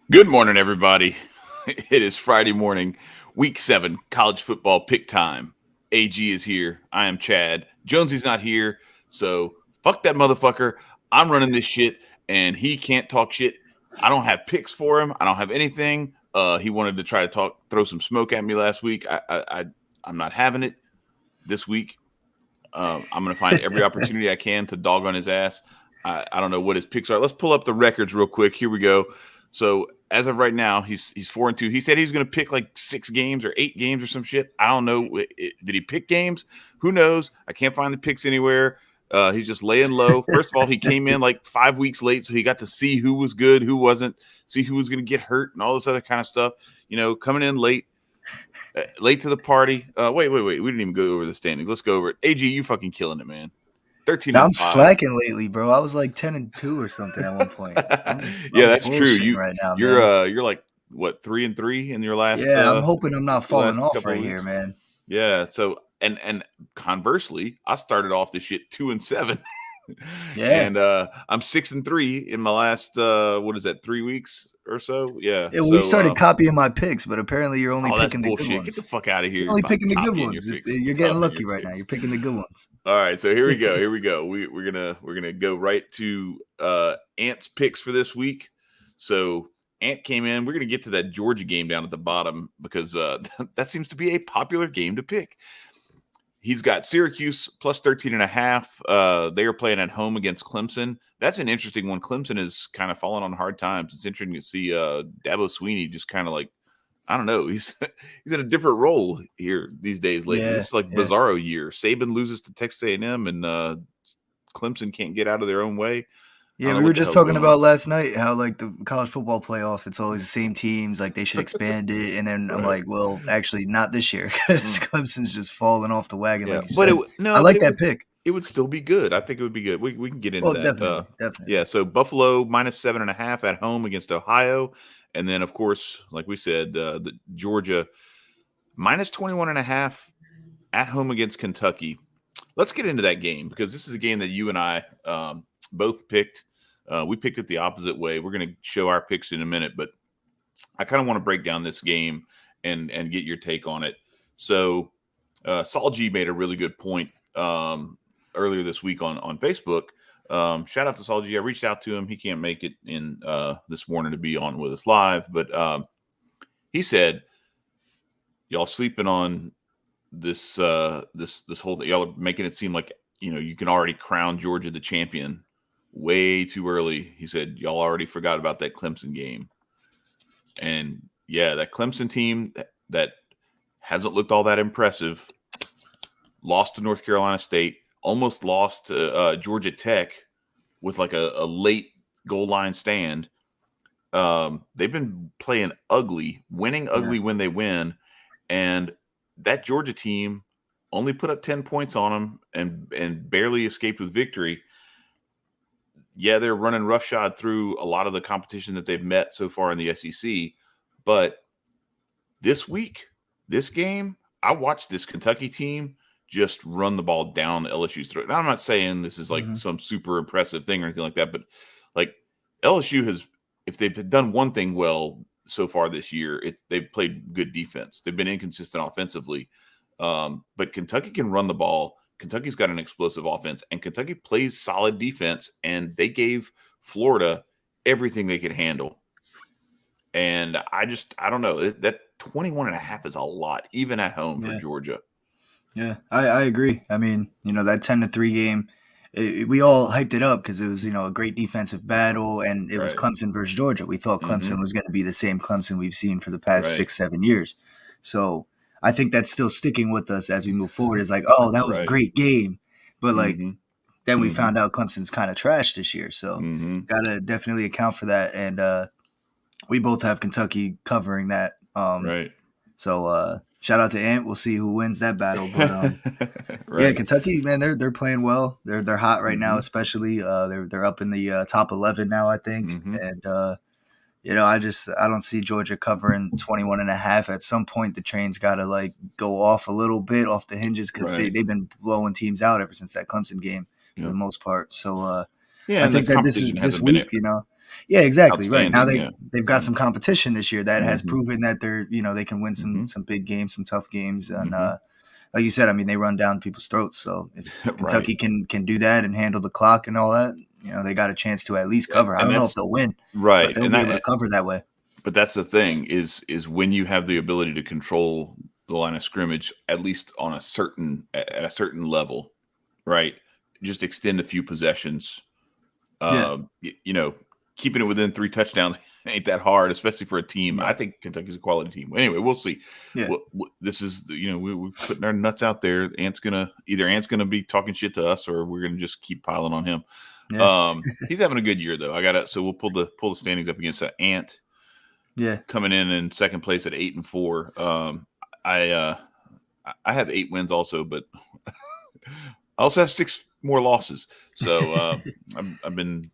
Good morning, everybody. It is Friday morning, week 7, college football pick time. AG is here. I am Chad. Jonesy's not here, so fuck that motherfucker. I'm running this shit, and he can't talk shit. I don't have picks for him. I don't have anything. He wanted to try to throw some smoke at me last week. I'm not having it this week. I'm going to find every opportunity I can to dog on his ass. I don't know what his picks are. Let's pull up the records real quick. Here we go. So as of right now, he's 4-2. He said he's going to pick like 6 games or 8 games or some shit. I don't know. Did he pick games? Who knows? I can't find the picks anywhere. He's just laying low. First of all, he came in like 5 weeks late, so he got to see who was good, who wasn't, see who was going to get hurt, and all this other kind of stuff. You know, coming in late to the party. Wait. We didn't even go over the standings. Let's go over it. AG, you fucking killing it, man. 13 I'm and 5. slacking lately, bro. I was like 10-2 or something at one point. Yeah, that's true. Right now, You're like what 3-3 in your last. Yeah, I'm hoping I'm not falling off couple right weeks. here, man. Yeah. So and conversely, I started off this shit 2-7. Yeah. And I'm 6-3 in my last 3 weeks or so? Yeah. We started copying my picks, but apparently you're only picking the bullshit. good ones. Get the fuck out of here. You're only picking the good ones. You're getting lucky right now. You're picking the good ones. All right, so here we go. We're gonna go right to Ant's picks for this week. So Ant came in. We're gonna get to that Georgia game down at the bottom because that seems to be a popular game to pick. He's got Syracuse plus 13.5. They are playing at home against Clemson. That's an interesting one. Clemson is kind of falling on hard times. It's interesting to see Dabo Swinney just kind of like, I don't know. He's in a different role here these days lately. It's like Bizarro year. Saban loses to Texas A&M, and Clemson can't get out of their own way. Yeah, we were just talking about last night how like the college football playoff, it's always the same teams. Like they should expand it, and then I'm like, well, actually, not this year because Clemson's just falling off the wagon. Yeah. Like you said. I like that pick. It would still be good. I think it would be good. We can get into that. Definitely. Yeah. So Buffalo minus 7.5 at home against Ohio. And then, of course, like we said, the Georgia minus 21.5 at home against Kentucky. Let's get into that game because this is a game that you and I both picked. We picked it the opposite way. We're going to show our picks in a minute, but I kind of want to break down this game and get your take on it. So Saul G made a really good point earlier this week on Facebook. Shout out to Saul G. I reached out to him. He can't make it in this morning to be on with us live, but he said, y'all sleeping on this whole thing. Y'all are making it seem like, you can already crown Georgia the champion way too early. He said, y'all already forgot about that Clemson game. And yeah, that Clemson team that hasn't looked all that impressive, lost to North Carolina State, almost lost to Georgia Tech with like a late goal line stand. They've been playing ugly, winning ugly when they win. And that Georgia team only put up 10 points on them and barely escaped with victory. Yeah, they're running roughshod through a lot of the competition that they've met so far in the SEC. But this week, this game, I watched this Kentucky team just run the ball down LSU's throat. Now, I'm not saying this is like some super impressive thing or anything like that, but like LSU has, if they've done one thing well so far this year, they've played good defense. They've been inconsistent offensively. But Kentucky can run the ball. Kentucky's got an explosive offense, and Kentucky plays solid defense, and they gave Florida everything they could handle. And I don't know. That 21.5 is a lot, even at home for Georgia. Yeah, I agree. I mean, that 10-3 game, we all hyped it up because it was, a great defensive battle, and it was Clemson versus Georgia. We thought Clemson was going to be the same Clemson we've seen for the past 6-7 years. So I think that's still sticking with us as we move forward. It's like, oh, that was a great game. But like then we found out Clemson's kind of trash this year. So got to definitely account for that. And we both have Kentucky covering that. So shout out to Ant. We'll see who wins that battle. But yeah, Kentucky, man, they're playing well. They're hot right now, especially. They're up in the top 11 now, I think. And I don't see Georgia covering 21.5. At some point, the train's got to like go off a little bit off the hinges because they've been blowing teams out ever since that Clemson game for the most part. So I think that this week, Yeah, exactly. Right. Now outstanding. they've got some competition this year that has Mm-hmm. proven that they're, they can win Mm-hmm. some big games, some tough games. And Mm-hmm. like you said, I mean, they run down people's throats. So if Right. Kentucky can do that and handle the clock and all that, they got a chance to at least cover. I And don't know if that's they'll win, but right. they'll And be able to that, cover that way. but that's the thing is when you have the ability to control the line of scrimmage, at least on at a certain level, right? Just extend a few possessions. Yeah. Keeping it within 3 touchdowns ain't that hard, especially for a team. I Right. think Kentucky's a quality team. Anyway, we'll see. Yeah. This is we're putting our nuts out there. Ant's gonna be talking shit to us, or we're gonna just keep piling on him. Yeah. He's having a good year though. So we'll pull the standings up against Ant. Yeah. Coming in second place at 8-4. I have 8 wins also, but I also have 6 more losses. So I've been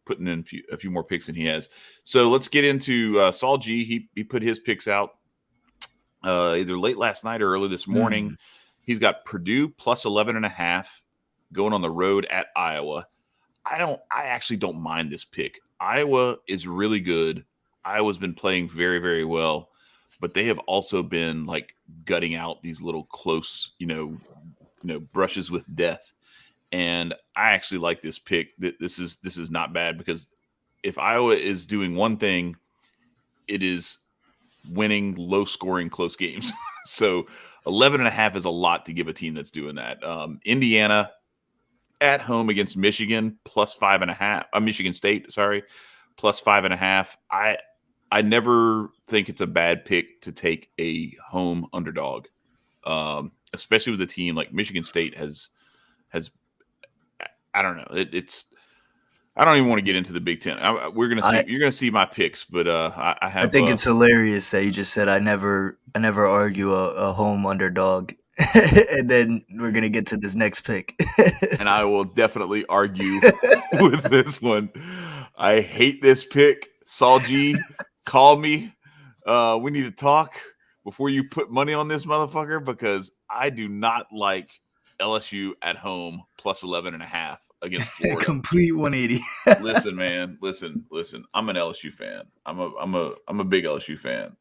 putting in a few more picks than he has. So let's get into Saul G. He put his picks out either late last night or early this morning. He's got Purdue plus 11.5 going on the road at Iowa. I actually don't mind this pick. Iowa is really good. Iowa's been playing very, very well, but they have also been like gutting out these little close, brushes with death. And I actually like this pick. This is not bad, because if Iowa is doing one thing, it is winning low scoring close games. So 11.5 is a lot to give a team that's doing that. Indiana at home against Michigan plus 5.5. Michigan State, sorry, plus 5.5. I never think it's a bad pick to take a home underdog, especially with a team like Michigan State has. I don't know. It's. I don't even want to get into the Big Ten. You're gonna see my picks, but I have. I think it's hilarious that you just said I never argue a home underdog, and then we're gonna get to this next pick. And I will definitely argue with this one. I hate this pick. Saul G, call me. We need to talk before you put money on this motherfucker, because I do not like LSU at home plus 11.5 against Florida. Complete 180. Listen, man. Listen. I'm an LSU fan. I'm a big LSU fan.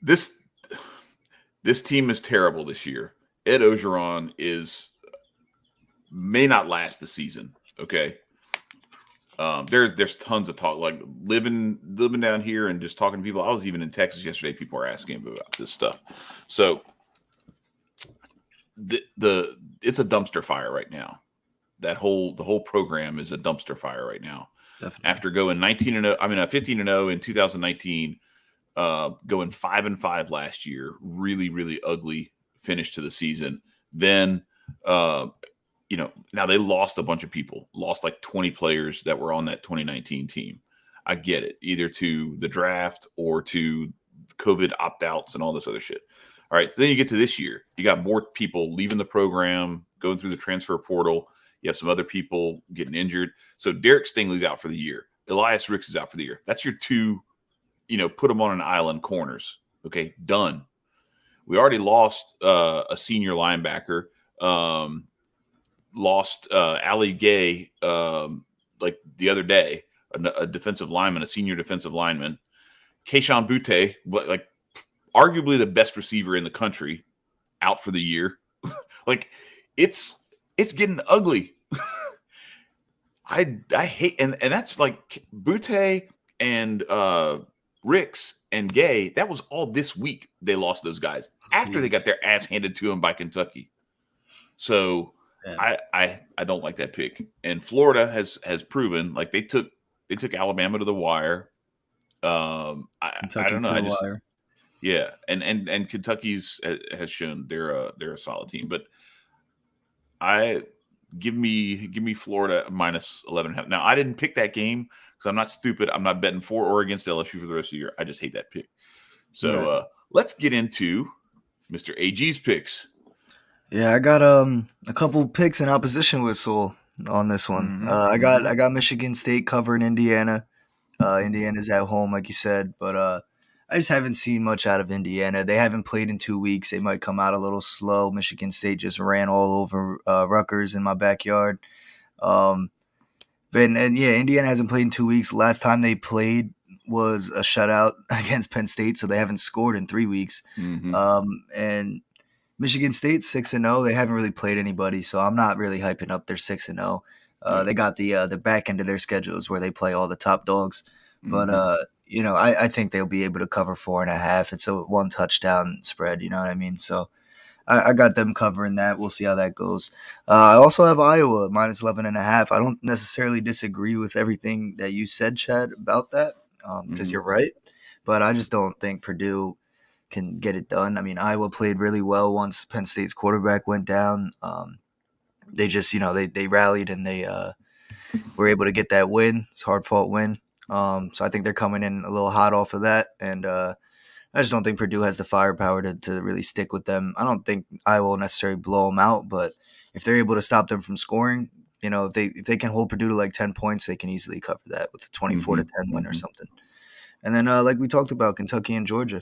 This team is terrible this year. Ed Ogeron may not last the season. Okay. There's tons of talk, like living down here and just talking to people. I was even in Texas yesterday. People are asking about this stuff. So it's a dumpster fire right now. The whole program is a dumpster fire right now. Definitely. After going 15-0 in 2019, going 5-5 last year, really, really ugly finish to the season. Then, now they lost a bunch of people, lost like 20 players that were on that 2019 team. I get it, either to the draft or to COVID opt-outs and all this other shit. All right, so then you get to this year. You got more people leaving the program, going through the transfer portal. You have some other people getting injured. So Derek Stingley's out for the year. Elias Ricks is out for the year. That's your two, put them on an island corners. Okay, done. We already lost a senior linebacker. Lost Ali Gay like the other day, a defensive lineman, a senior defensive lineman. Keyshawn Butte, like arguably the best receiver in the country, out for the year. Like it's getting ugly. I hate and that's like Butte and Ricks and Gay. That was all this week. They lost those guys after they got their ass handed to them by Kentucky. So yeah. I don't like that pick. And Florida has proven, like they took Alabama to the wire. I don't know. Yeah, and Kentucky's has shown they're a solid team, but give me Florida minus 11.5. Now I didn't pick that game because I'm not stupid. I'm not betting for or against LSU for the rest of the year. I just hate that pick. So let's get into Mr. AG's picks. Yeah, I got a couple picks in opposition with Soul on this one. I got Michigan State covering Indiana. Indiana's at home, like you said, but I just haven't seen much out of Indiana. They haven't played in 2 weeks. They might come out a little slow. Michigan State just ran all over Rutgers in my backyard. And yeah, Indiana hasn't played in 2 weeks. Last time they played was a shutout against Penn State, so they haven't scored in 3 weeks. Mm-hmm. And Michigan State 6-0. They haven't really played anybody, so I'm not really hyping up their 6-0. Yeah. They got the back end of their schedules where they play all the top dogs, but Mm-hmm. I think they'll be able to cover 4.5. It's a 1 touchdown spread. You know what I mean? So I got them covering that. We'll see how that goes. I also have Iowa minus 11.5. I don't necessarily disagree with everything that you said, Chad, about that because you're right, but I just don't think Purdue can get it done. I mean, Iowa played really well once Penn State's quarterback went down. They just, they rallied and they were able to get that win. It's a hard-fought win. So I think they're coming in a little hot off of that, and I just don't think Purdue has the firepower to really stick with them. I don't think Iowa will necessarily blow them out, but if they're able to stop them from scoring, if they can hold Purdue to like 10 points, they can easily cover that with a 24-10 win or something. And then like we talked about, Kentucky and Georgia.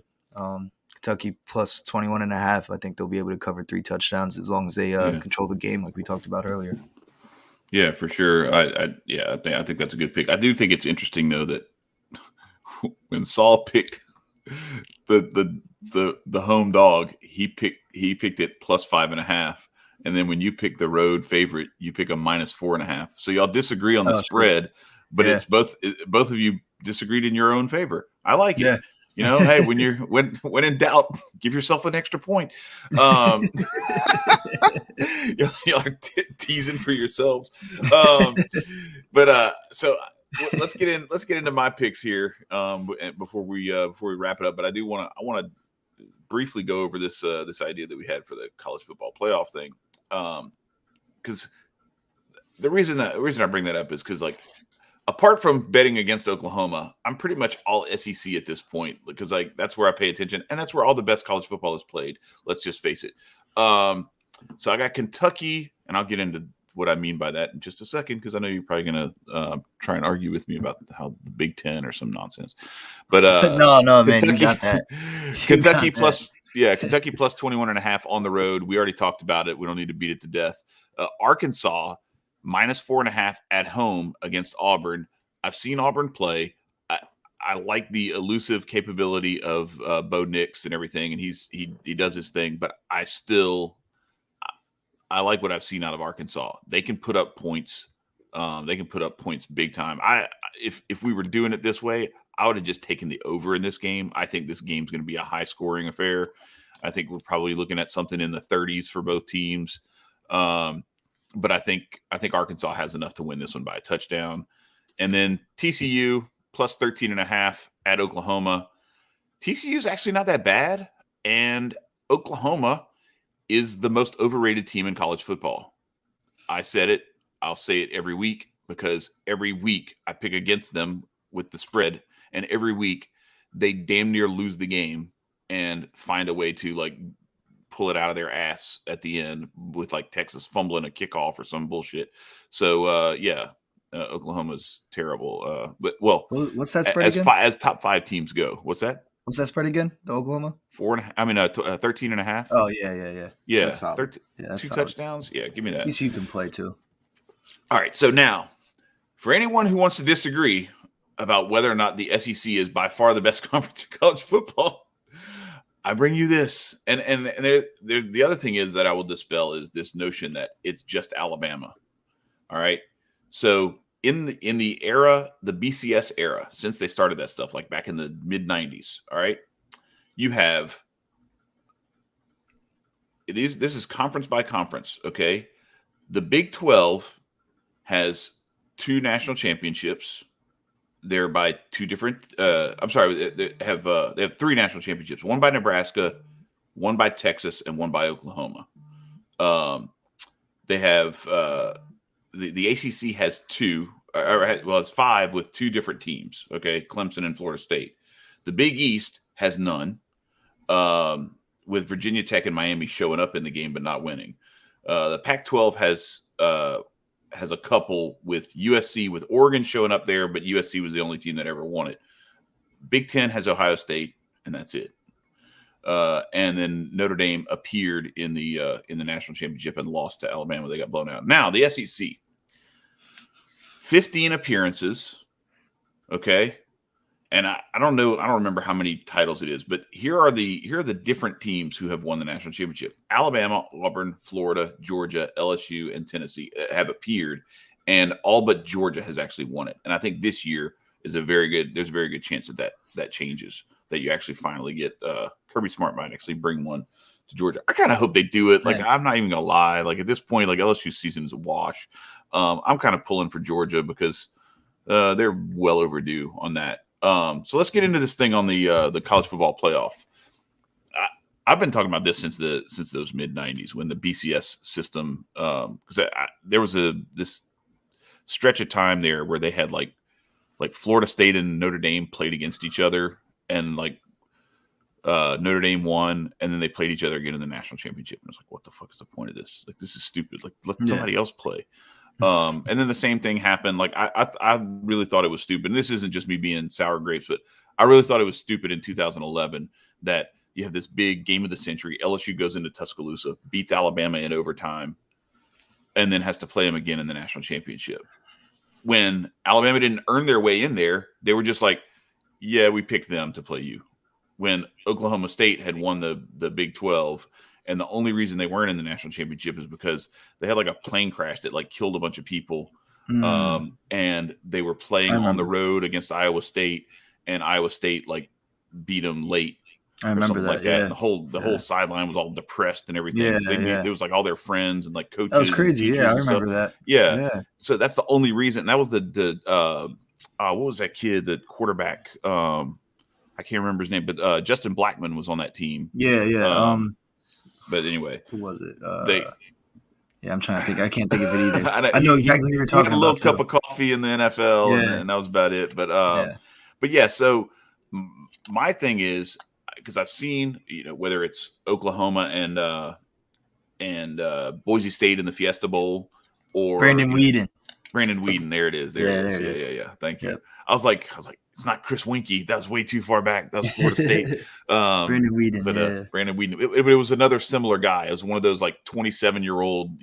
Kentucky plus 21.5. I think they'll be able to cover 3 touchdowns as long as they control the game, like we talked about earlier. Yeah, for sure. I think that's a good pick. I do think it's interesting though that when Saul picked the home dog, he picked it plus 5.5, and then when you pick the road favorite, you pick a minus 4.5. So y'all disagree on the spread, sure. But it's both of you disagreed in your own favor. I like it. Hey, when in doubt, give yourself an extra point. Y'all are teasing for yourselves. So let's get into my picks here before we wrap it up. But I want to briefly go over this idea that we had for the college football playoff thing, because the reason I bring that up is because, like, apart from betting against Oklahoma, I'm pretty much all SEC at this point because, like, that's where I pay attention and that's where all the best college football is played. Let's just face it. So I got Kentucky, and I'll get into what I mean by that in just a second because I know you're probably going to try and argue with me about how the Big Ten or some nonsense. But no, Kentucky, man, you got that. Kentucky plus 21.5 on the road. We already talked about it. We don't need to beat it to death. Arkansas minus 4.5 at home against Auburn. I've seen Auburn play. I like the elusive capability of Bo Nix and everything, and he does his thing. But I like what I've seen out of Arkansas. They can put up points. They can put up points big time. If we were doing it this way, I would have just taken the over in this game. I think this game's going to be a high scoring affair. I think we're probably looking at something in the 30s for both teams. But I think Arkansas has enough to win this one by a touchdown. And then TCU plus 13.5 at Oklahoma. TCU is actually not that bad, and Oklahoma is the most overrated team in college football. I said it. I'll say it every week because every week I pick against them with the spread, and every week they damn near lose the game and find a way to, like, pull it out of their ass at the end with, like, Texas fumbling a kickoff or some bullshit. So Oklahoma's terrible. But what's that spread again? As top 5 teams go, what's that? What's that spread again? The Oklahoma 13.5. Oh yeah. That's solid. 2 touchdowns. Yeah, give me that. TCU can play too. All right. So now, for anyone who wants to disagree about whether or not the SEC is by far the best conference in college football, I bring you this. And the other thing is that I will dispel is this notion that it's just Alabama. All right. So in the era, the BCS era, since they started that stuff, like back in the mid 90s, all right, you have this is conference by conference. Okay. The Big 12 has 2 national championships. They're by 2 different. They have 3 national championships. One by Nebraska, one by Texas, and one by Oklahoma. They have the ACC has 2. It's 5 with 2 different teams. Okay, Clemson and Florida State. The Big East has none, with Virginia Tech and Miami showing up in the game but not winning. The Pac-12 has a couple with USC, with Oregon showing up there, but USC was the only team that ever won it. Big Ten has Ohio State, and that's it. And then Notre Dame appeared in the national championship and lost to Alabama. They got blown out. Now the SEC, 15 appearances. Okay. And I don't know, I don't remember how many titles it is, but here are the different teams who have won the national championship. Alabama, Auburn, Florida, Georgia, LSU, and Tennessee have appeared, and all but Georgia has actually won it. And I think this year is there's a very good chance that changes, that you actually finally get Kirby Smart might actually bring one to Georgia. I kind of hope they do it. Like, yeah. I'm not even gonna lie. Like, at this point, like, LSU season is a wash. I'm kind of pulling for Georgia because they're well overdue on that. So let's get into this thing on the college football playoff. I've been talking about this since those mid '90s when the BCS system, because there was this stretch of time there where they had like Florida State and Notre Dame played against each other, and like Notre Dame won, and then they played each other again in the national championship. And I was like, what the fuck is the point of this? Like, this is stupid. Like, let somebody else play. And then the same thing happened. Like, I really thought it was stupid. And this isn't just me being sour grapes, but I really thought it was stupid in 2011 that you have this big game of the century. LSU goes into Tuscaloosa, beats Alabama in overtime, and then has to play them again in the national championship. When Alabama didn't earn their way in there, they were just like, yeah, we picked them to play you. When Oklahoma State had won the Big 12, and the only reason they weren't in the national championship is because they had like a plane crash that like killed a bunch of people. And they were playing on the road against Iowa State, and Iowa State like beat them late. I remember that. Like that. Yeah. And the whole sideline was all depressed and everything. Yeah, It was like all their friends and like coaches. That was crazy. Yeah, I remember that. Yeah. So that's the only reason. And that was what was that kid, the quarterback? I can't remember his name, but Justin Blackman was on that team. Yeah. But anyway, who was it? I'm trying to think. I can't think of it either. I know exactly what you're talking about. A little cup of coffee in the NFL, and that was about it. But yeah. So my thing is, because I've seen, whether it's Oklahoma and Boise State in the Fiesta Bowl, or Brandon Weeden. There it is. There it is. Yeah. Thank you. Yep. I was like, it's not Chris Winkie. That was way too far back. That was Florida State. Brandon Weeden. Brandon Weeden. It was another similar guy. It was one of those like 27-year-old,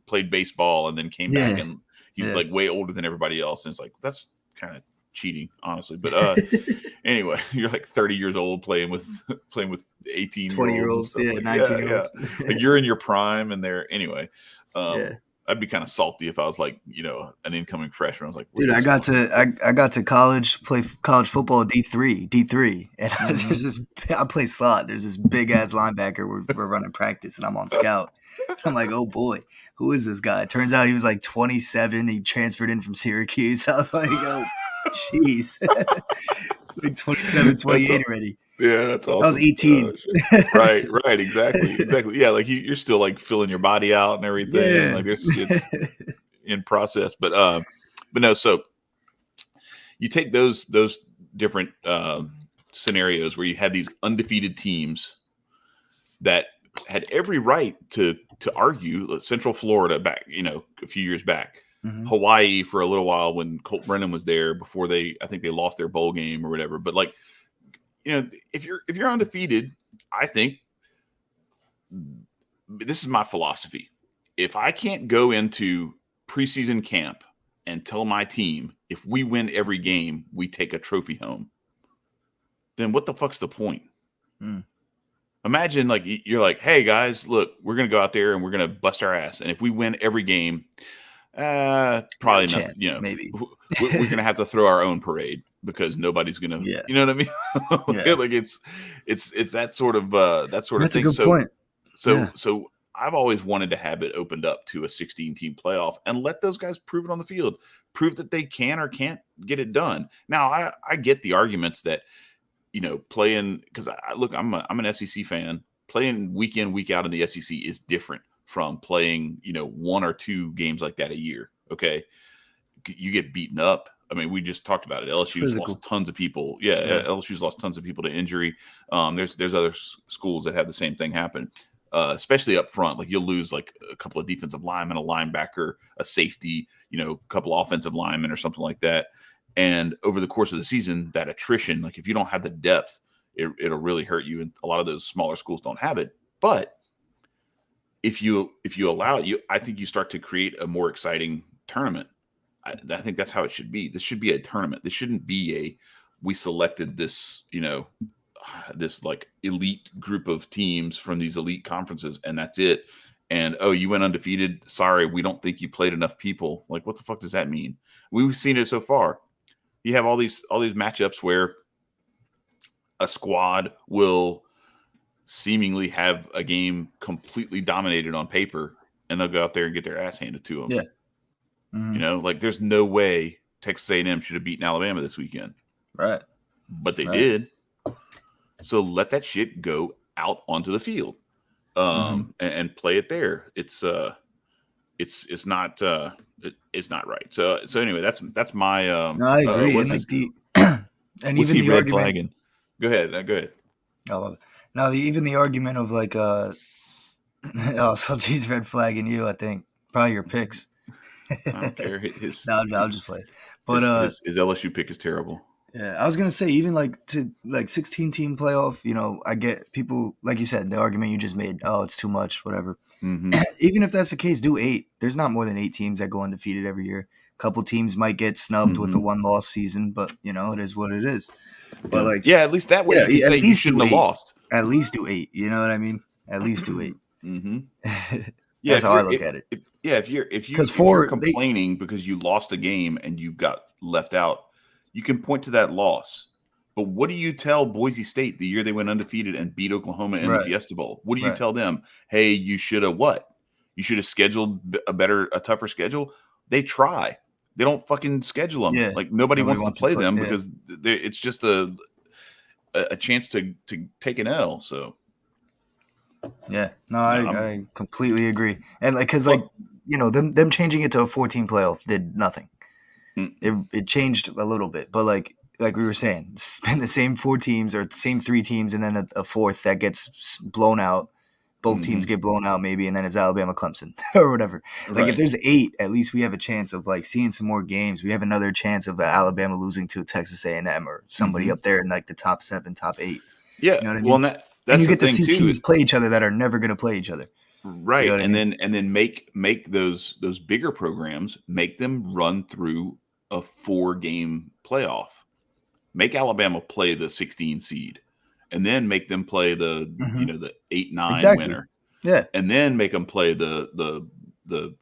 played baseball and then came back, and he was like way older than everybody else. And it's like, that's kind of cheating, honestly. But anyway, you're like 30 years old playing with 18-year-olds, 19-year-olds. Like, you're in your prime, and they're anyway. I'd be kind of salty if I was like, an incoming freshman. I was like, dude, I got to college, play college football D3, and I play slot. There's this big ass linebacker. We're running practice, and I'm on scout. I'm like, oh boy, who is this guy? Turns out he was like 27. He transferred in from Syracuse. I was like, oh, jeez, like 27, 28 already. Yeah, that's awesome. I was 18. Right, exactly. Yeah, like you're still like filling your body out and everything. Yeah. Like it's in process, but no. So you take those different scenarios where you had these undefeated teams that had every right to argue. Central Florida back, a few years back. Mm-hmm. Hawaii for a little while when Colt Brennan was there before I think they lost their bowl game or whatever. But like, if you're undefeated, I think this is my philosophy. If I can't go into preseason camp and tell my team, if we win every game, we take a trophy home, then what the fuck's the point? Imagine like you're like, hey guys, look, we're going to go out there and we're going to bust our ass. And if we win every game, probably not, maybe we're going to have to throw our own parade because nobody's going to, you know what I mean? Like it's that sort of thing. That's a good point. So I've always wanted to have it opened up to a 16-team playoff and let those guys prove it on the field, prove that they can or can't get it done. Now I get the arguments that, playing, because I'm an SEC fan. Playing week in, week out in the SEC is different from playing, one or two games like that a year. Okay. You get beaten up. I mean, we just talked about it. LSU's lost tons of people. Yeah. LSU's lost tons of people to injury. There's other schools that have the same thing happen, especially up front. Like, you'll lose like a couple of defensive linemen, a linebacker, a safety, a couple of offensive linemen or something like that. And over the course of the season, that attrition, like if you don't have the depth, it'll really hurt you. And a lot of those smaller schools don't have it. But if you allow it, I think you start to create a more exciting tournament. I think that's how it should be. This should be a tournament. This shouldn't be we selected this, this like elite group of teams from these elite conferences, and that's it. And you went undefeated. Sorry, we don't think you played enough people. Like, what the fuck does that mean? We've seen it so far. You have all these matchups where a squad will seemingly have a game completely dominated on paper, and they'll go out there and get their ass handed to them. Yeah. Mm-hmm. Like there's no way Texas A&M should have beaten Alabama this weekend. Right. But they did. So let that shit go out onto the field and play it there. It's not right. So anyway, that's my no, I agree. And and even the red flagging. Go ahead. Oh, now even the argument of like geez, red flagging you, I think probably your picks. I don't care. No, I'll just play. But his LSU pick is terrible. Yeah, I was gonna say even like 16 team playoff. I get people like you said the argument you just made. Oh, it's too much, whatever. Mm-hmm. Even if that's the case, do 8. There's not more than 8 teams that go undefeated every year. A couple teams might get snubbed with a 1-loss season, but it is what it is. But at least that way you can say you shouldn't have lost. At least do 8. You know what I mean? At least do 8. Mm-hmm. That's how I look at it. If you're complaining because you lost a game and you got left out, you can point to that loss. But what do you tell Boise State the year they went undefeated and beat Oklahoma in the Fiesta Bowl? What do you tell them? Hey, you should have what? You should have scheduled a tougher schedule. They try. They don't fucking schedule them. Yeah. Like nobody wants to play them because it's just a chance to take an L. So. Yeah, no, I completely agree. And them changing it to a 14 playoff did nothing. It changed a little bit, but like we were saying, it's been the same 4 teams or the same 3 teams, and then a fourth that gets blown out. Both teams get blown out maybe, and then it's Alabama, Clemson or whatever. Like if there's 8, at least we have a chance of like seeing some more games. We have another chance of Alabama losing to Texas A&M or somebody up there in like the top 7, top 8. Yeah, you know what I mean? Well, that's and you get the to thing see too, teams play each other that are never going to play each other. Right. You know and then make those bigger programs, make them run through a 4-game playoff. Make Alabama play the 16 seed, and then make them play the the 8-9 winner. Yeah. And then make them play the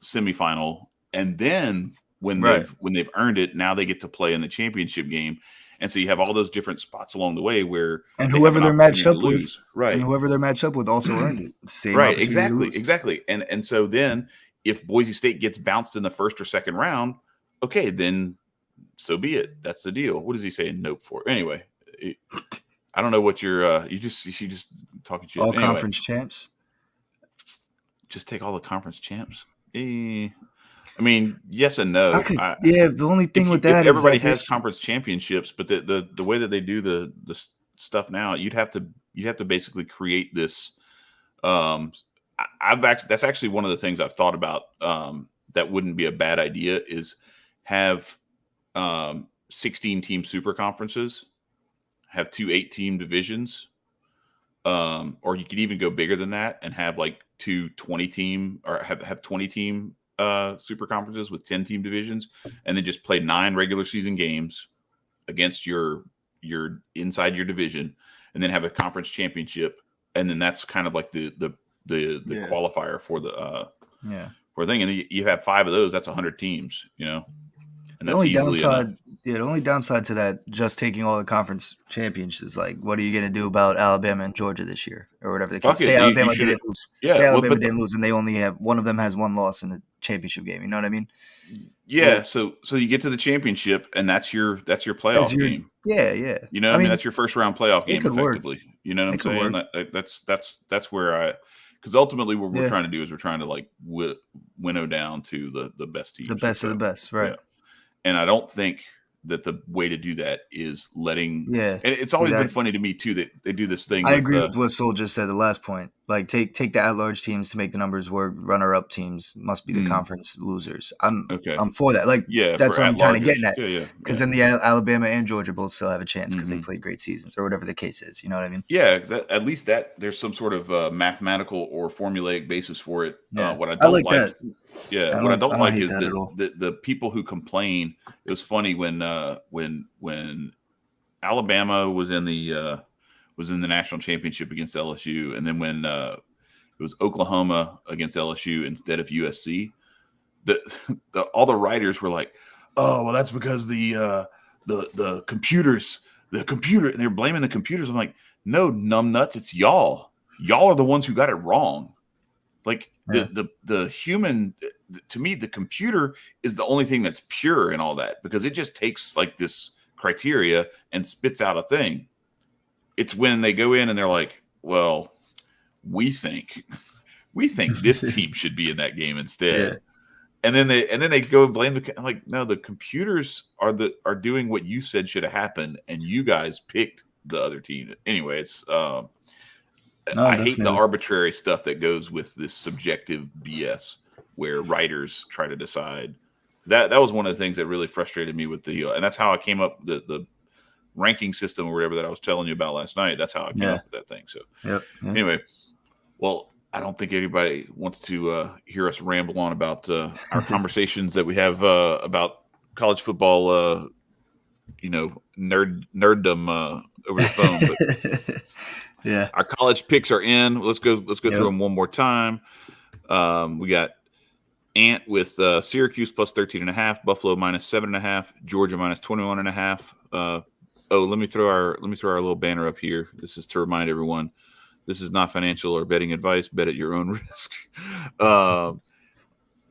semifinal, and then when they've earned it, now they get to play in the championship game. And so you have all those different spots along the way where whoever they're matched up with, and whoever they're matched up with also earned it. Same right, exactly. And so then if Boise State gets bounced in the first or second round, okay, then so be it. That's the deal. What does he say in note for? Anyway, I don't know what you're she just talking shit. All conference champs. Just take all the conference champs. I mean, yes and no. The only thing with that is everybody has conference championships, but the way that they do the stuff now, you'd have to basically create this. That's actually one of the things I've thought about. That wouldn't be a bad idea. Is have 16 team super conferences, have 2 8-team divisions, or you could even go bigger than that and have like 2 20-team or have 20-team super conferences with 10-team divisions, and then just play 9 regular season games against your inside your division, and then have a conference championship, and then that's kind of like the qualifier for the for the thing, and you have 5 of those. That's 100 teams, and that's the only downside to that, just taking all the conference championships, is like, what are you going to do about Alabama and Georgia this year or whatever the case? Say Alabama didn't lose. Say Alabama didn't lose, and they only have one of them has 1 loss in the championship game. You know what I mean? Yeah. So you get to the championship, and that's your playoff game. Yeah. You know, I mean, that's your first round playoff game, effectively. Work. You know what I'm saying? That's where because ultimately what we're trying to do is we're trying to like winnow down to the best teams, the best of the best, right? Yeah. And I don't think that the way to do that is letting. Yeah, and it's always been funny to me too that they do this thing. I agree with what Sol just said. The last point, like take the at-large teams to make the numbers work. Runner-up teams must be the conference losers. I'm for that. Like, that's what I'm kind of getting at. Because then the Alabama and Georgia both still have a chance because they played great seasons or whatever the case is. You know what I mean? Yeah, at least that there's some sort of mathematical or formulaic basis for it. Yeah. What I don't like that. Yeah, what I don't like is that at all. the people who complain. It was funny when Alabama was in the national championship against LSU, and then when it was Oklahoma against LSU instead of USC. All the writers were like, "Oh, well, that's because the computers, and they're blaming the computers." I'm like, "No, numbnuts, it's y'all. Y'all are the ones who got it wrong." Like the human, to me, the computer is the only thing that's pure in all that, because it just takes like this criteria and spits out a thing. It's when they go in and they're like, "Well, we think this team should be in that game instead." Yeah. And then they go and blame I'm like, no, the computers are doing what you said should have happened, and you guys picked the other team. Anyway, it's I hate the arbitrary stuff that goes with this subjective BS where writers try to decide. That was one of the things that really frustrated me with and that's how I came up the ranking system or whatever that I was telling you about last night. That's how I came up with that thing. So anyway, well, I don't think anybody wants to hear us ramble on about our conversations that we have about college football, nerddom over the phone. But yeah, our college picks are in. Let's go through them one more time. We got Ant with Syracuse plus 13.5, Buffalo minus 7.5, Georgia minus 21.5. Let me throw our little banner up here. This is to remind everyone. This is not financial or betting advice. Bet at your own risk.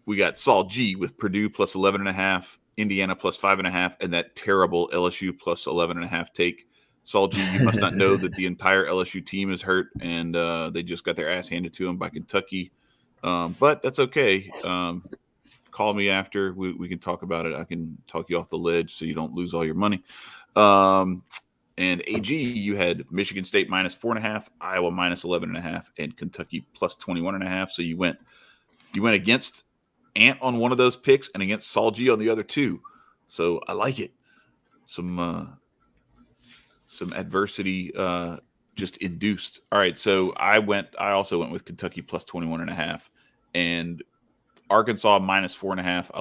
We got Saul G with Purdue plus 11.5, Indiana plus 5.5, and that terrible LSU plus 11.5 take. Saul G, you must not know that the entire LSU team is hurt, and they just got their ass handed to them by Kentucky. But that's okay. Call me after. We can talk about it. I can talk you off the ledge so you don't lose all your money. And AG, you had Michigan State minus 4.5, Iowa minus 11.5, and Kentucky plus 21.5. So you went against Ant on one of those picks and against Saul G on the other two. So I like it. Some adversity just induced. All right, so I also went with Kentucky plus 21.5, and Arkansas minus 4.5. I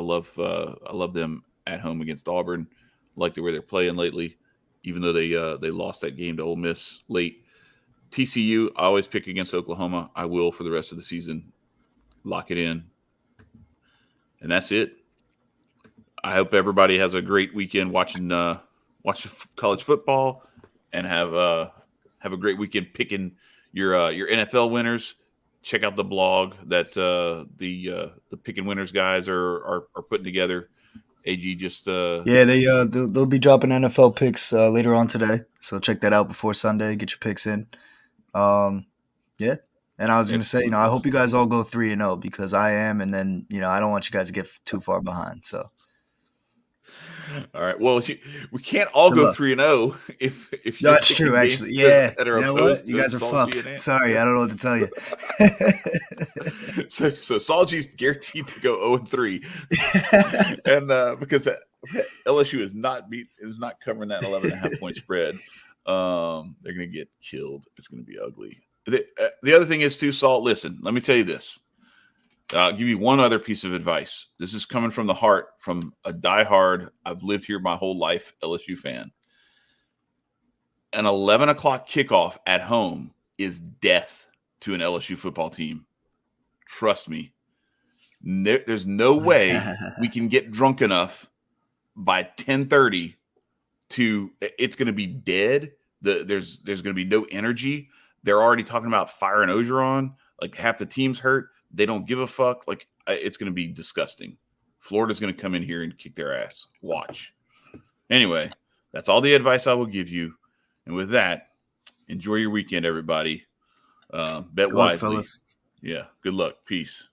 love them at home against Auburn. I like the way they're playing lately, even though they lost that game to Ole Miss late. TCU, I always pick against Oklahoma. I will for the rest of the season. Lock it in. And that's it. I hope everybody has a great weekend watching college football, and have a great weekend picking your NFL winners. Check out the blog that the picking winners guys are putting together. AG just they'll be dropping NFL picks later on today, so check that out before Sunday. Get your picks in. And I was going to say, I hope you guys all go 3-0, because I am, and then I don't want you guys to get too far behind. So, all right. Well, we can't all go 3-0 if that's true. Actually, yeah. You guys are fucked. Sorry, I don't know what to tell you. So Saul G's guaranteed to go 0-3, and because LSU is not covering that 11.5 point spread, they're going to get killed. It's going to be ugly. The other thing is too, Saul. Listen, let me tell you this. I'll give you one other piece of advice. This is coming from the heart, from a diehard, I've lived here my whole life, LSU fan. An 11 o'clock kickoff at home is death to an LSU football team. Trust me. There's no way we can get drunk enough by 10:30 it's going to be dead. There's going to be no energy. They're already talking about firing Ogeron. Like, half the team's hurt. They don't give a fuck. Like, it's going to be disgusting. Florida's going to come in here and kick their ass. Watch. Anyway, that's all the advice I will give you. And with that, enjoy your weekend, everybody. Bet wisely. Luck, fellas. Yeah. Good luck. Peace.